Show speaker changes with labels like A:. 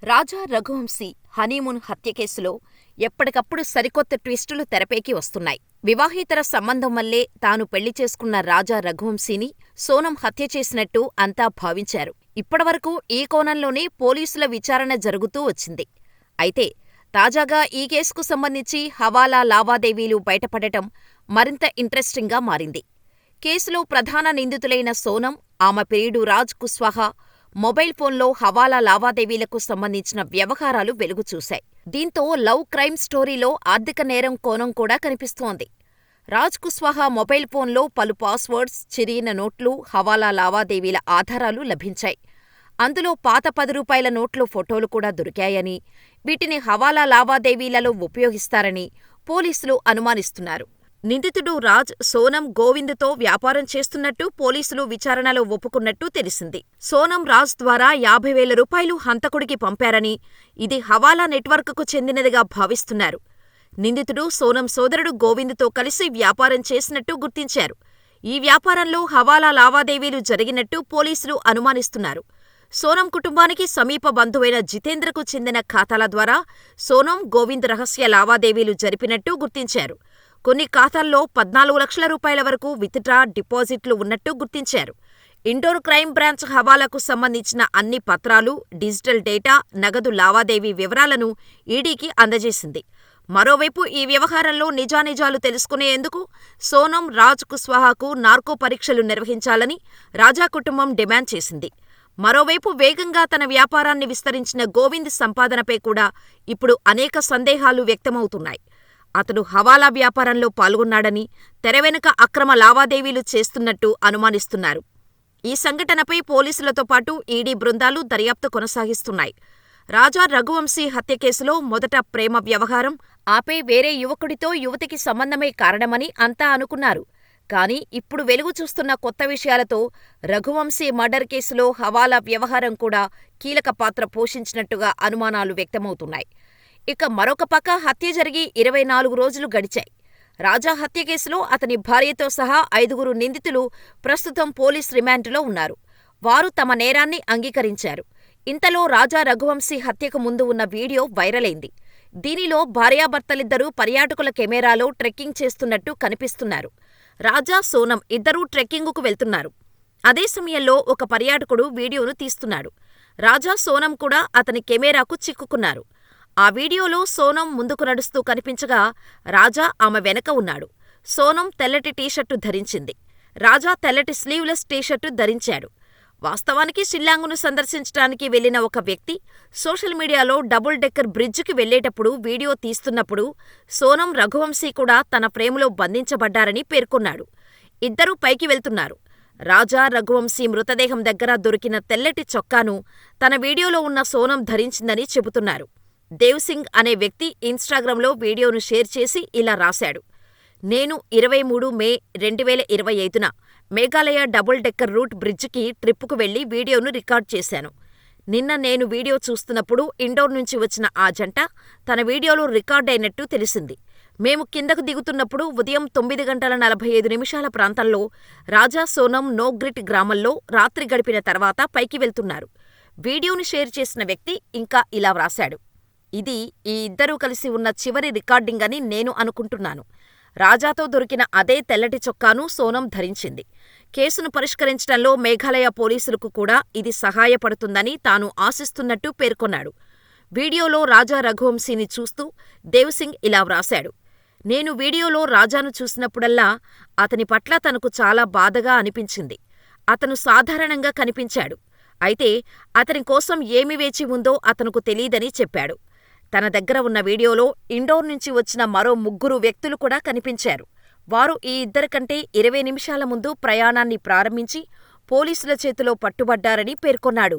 A: రాజా Raghuvanshi honeymoon హత్య కేసులో ఎప్పటికప్పుడు సరికొత్త ట్విస్టులు తెరపైకి వస్తున్నాయి. వివాహేతర సంబంధం వల్లే తాను పెళ్లి చేసుకున్న రాజా రఘువంశీని సోనం హత్య చేసినట్టు అంతా భావించారు. ఇప్పటివరకు ఈ కోణంలోనే పోలీసుల విచారణ జరుగుతూ వచ్చింది. అయితే తాజాగా ఈ కేసుకు సంబంధించి హవాలా లావాదేవీలు బయటపడటం మరింత ఇంట్రెస్టింగ్గా మారింది. కేసులో ప్రధాన నిందితులైన సోనం, ఆమె ప్రియుడు రాజ్ కుష్వాహా మొబైల్ ఫోన్లో హవాలా లావాదేవీలకు సంబంధించిన వ్యవహారాలు వెలుగుచూశాయి. దీంతో లవ్ క్రైమ్ స్టోరీలో ఆర్థిక నేరం కోణం కూడా కనిపిస్తోంది. రాజ్ కుష్వాహా మొబైల్ ఫోన్లో పలు పాస్వర్డ్స్, చిరిగిన నోట్లు, హవాలా లావాదేవీల ఆధారాలు లభించాయి. అందులో పాత 10 రూపాయల నోట్ల ఫోటోలు కూడా దొరికాయని, వీటిని హవాలా లావాదేవీలలో ఉపయోగిస్తారని పోలీసులు అనుమానిస్తున్నారు. నిందితుడు రాజ్, సోనం, గోవింద్తో వ్యాపారం చేస్తున్నట్టు పోలీసులు విచారణలో ఒప్పుకున్నట్టు తెలిసింది. సోనం రాజ్ ద్వారా 50,000 రూపాయలు హంతకుడికి పంపారని, ఇది హవాలా నెట్వర్క్కు చెందినదిగా భావిస్తున్నారు. నిందితుడు సోనం సోదరుడు గోవింద్తో కలిసి వ్యాపారం చేసినట్టు గుర్తించారు. ఈ వ్యాపారంలో హవాలా లావాదేవీలు జరిగినట్టు పోలీసులు అనుమానిస్తున్నారు. సోనం కుటుంబానికి సమీప బంధువైన జితేంద్రకు చెందిన ఖాతాల ద్వారా సోనం, గోవింద్ రహస్య లావాదేవీలు జరిపినట్టు గుర్తించారు. కొన్ని ఖాతాల్లో 14 లక్షల రూపాయల వరకు విత్డ్రా, డిపాజిట్లు ఉన్నట్టు గుర్తించారు. ఇండోర్ క్రైమ్ బ్రాంచ్ హవాలాకు సంబంధించిన అన్ని పత్రాలు, డిజిటల్ డేటా, నగదు లావాదేవీ వివరాలను ఈడీకి అందజేసింది. మరోవైపు ఈ వ్యవహారంలో నిజానిజాలు తెలుసుకునేందుకు సోనం, రాజ్ కుష్వాహాకు నార్కో పరీక్షలు నిర్వహించాలని రాజా కుటుంబం డిమాండ్ చేసింది. మరోవైపు వేగంగా తన వ్యాపారాన్ని విస్తరించిన గోవింద్ సంపాదనపై కూడా ఇప్పుడు అనేక సందేహాలు వ్యక్తమవుతున్నాయి. అతడు హవాలా వ్యాపారంలో పాల్గొన్నాడని, తెరవెనుక అక్రమ లావాదేవీలు చేస్తున్నట్టు అనుమానిస్తున్నారు. ఈ సంఘటనపై పోలీసులతో పాటు ఈడీ బృందాలు దర్యాప్తు కొనసాగిస్తున్నాయి. రాజా రఘువంశీ హత్య కేసులో మొదట ప్రేమ వ్యవహారం, ఆపై వేరే యువకుడితో యువతికి సంబంధమే కారణమని అంతా అనుకున్నారు. కానీ ఇప్పుడు వెలుగు చూస్తున్న కొత్త విషయాలతో రఘువంశీ మర్డర్ కేసులో హవాలా వ్యవహారం కూడా కీలక పాత్ర పోషించినట్టుగా అనుమానాలు వ్యక్తమవుతున్నాయి. ఇక మరొక పక్క హత్య జరిగి 24 రోజులు గడిచాయి. రాజా హత్య కేసులో అతని భార్యతో సహా 5గురు నిందితులు ప్రస్తుతం పోలీస్ రిమాండ్లో ఉన్నారు. వారు తమ నేరాన్ని అంగీకరించారు. ఇంతలో రాజా రఘువంశీ హత్యకు ముందు ఉన్న వీడియో వైరల్ అయింది. దీనిలో భార్యాభర్తలిద్దరూ పర్యాటకుల కెమెరాలో ట్రెక్కింగ్ చేస్తున్నట్టు కనిపిస్తున్నారు. రాజా, సోనం ఇద్దరూ ట్రెక్కింగుకు వెళ్తున్నారు. అదే సమయంలో ఒక పర్యాటకుడు వీడియోను తీస్తున్నాడు. రాజా, సోనం కూడా అతని కెమెరాకు చిక్కుకున్నారు. ఆ వీడియోలో సోనం ముందుకు నడుస్తూ కనిపించగా రాజా ఆమె వెనక ఉన్నాడు. సోనం తెల్లటి టీషర్టు ధరించింది. రాజా తెల్లటి స్లీవ్లెస్ టీషర్టు ధరించాడు. వాస్తవానికి షిల్లాంగును సందర్శించడానికి వెళ్లిన ఒక వ్యక్తి సోషల్ మీడియాలో డబుల్ డెక్కర్ బ్రిడ్జికి వెళ్లేటప్పుడు వీడియో తీస్తున్నప్పుడు సోనం, రఘువంశీ కూడా తన ఫ్రేములో బంధించబడ్డారని పేర్కొన్నాడు. ఇద్దరూ పైకి వెళ్తున్నారు. రాజా, రఘువంశీ మృతదేహం దగ్గర దొరికిన తెల్లటి చొక్కాను తన వీడియోలో ఉన్న సోనం ధరించిందని చెబుతున్నారు. దేవ్సింగ్ అనే వ్యక్తి ఇన్స్టాగ్రామ్లో వీడియోను షేర్ చేసి ఇలా రాశాడు: నేను 23 మే 2025న మేఘాలయ డబుల్ డెక్కర్ రూట్ బ్రిడ్జికి ట్రిప్పుకు వెళ్లి వీడియోను రికార్డ్ చేశాను. నిన్న నేను వీడియో చూస్తున్నప్పుడు ఇండోర్ నుంచి వచ్చిన ఆ జంట తన వీడియోలో రికార్డ్ అయినట్టు తెలిసింది. మేము కిందకు దిగుతున్నప్పుడు ఉదయం 9:45 ప్రాంతంలో రాజా, సోనం నోగ్రిట్ గ్రామంలో రాత్రి గడిపిన తర్వాత పైకి వెళ్తున్నారు. వీడియోను షేర్ చేసిన వ్యక్తి ఇంకా ఇలా వ్రాశాడు: ఇది ఈ ఇద్దరూ కలిసి ఉన్న చివరి రికార్డింగ్ అని నేను అనుకుంటున్నాను. రాజాతో దొరికిన అదే తెల్లటి చొక్కాను సోనం ధరించింది. కేసును పరిష్కరించడంలో మేఘాలయ పోలీసులకు కూడా ఇది సహాయపడుతుందని తాను ఆశిస్తున్నట్టు పేర్కొన్నాడు. వీడియోలో రాజా రఘువంశీని చూస్తూ దేవ్సింగ్ ఇలా వ్రాశాడు: నేను వీడియోలో రాజాను చూసినప్పుడల్లా అతని పట్ల తనకు చాలా బాధగా అనిపించింది. అతను సాధారణంగా కనిపించాడు. అయితే అతని కోసం ఏమి వేచి ఉందో అతనుకు తెలీదని చెప్పాడు. తన దగ్గర ఉన్న వీడియోలో ఇండోర్ నుంచి వచ్చిన మరో 3 వ్యక్తులు కూడా కనిపించారు. వారు ఈ ఇద్దరికంటే 20 నిమిషాల ముందు ప్రయాణాన్ని ప్రారంభించి పోలీసుల చేతిలో పట్టుబడ్డారని పేర్కొన్నాడు.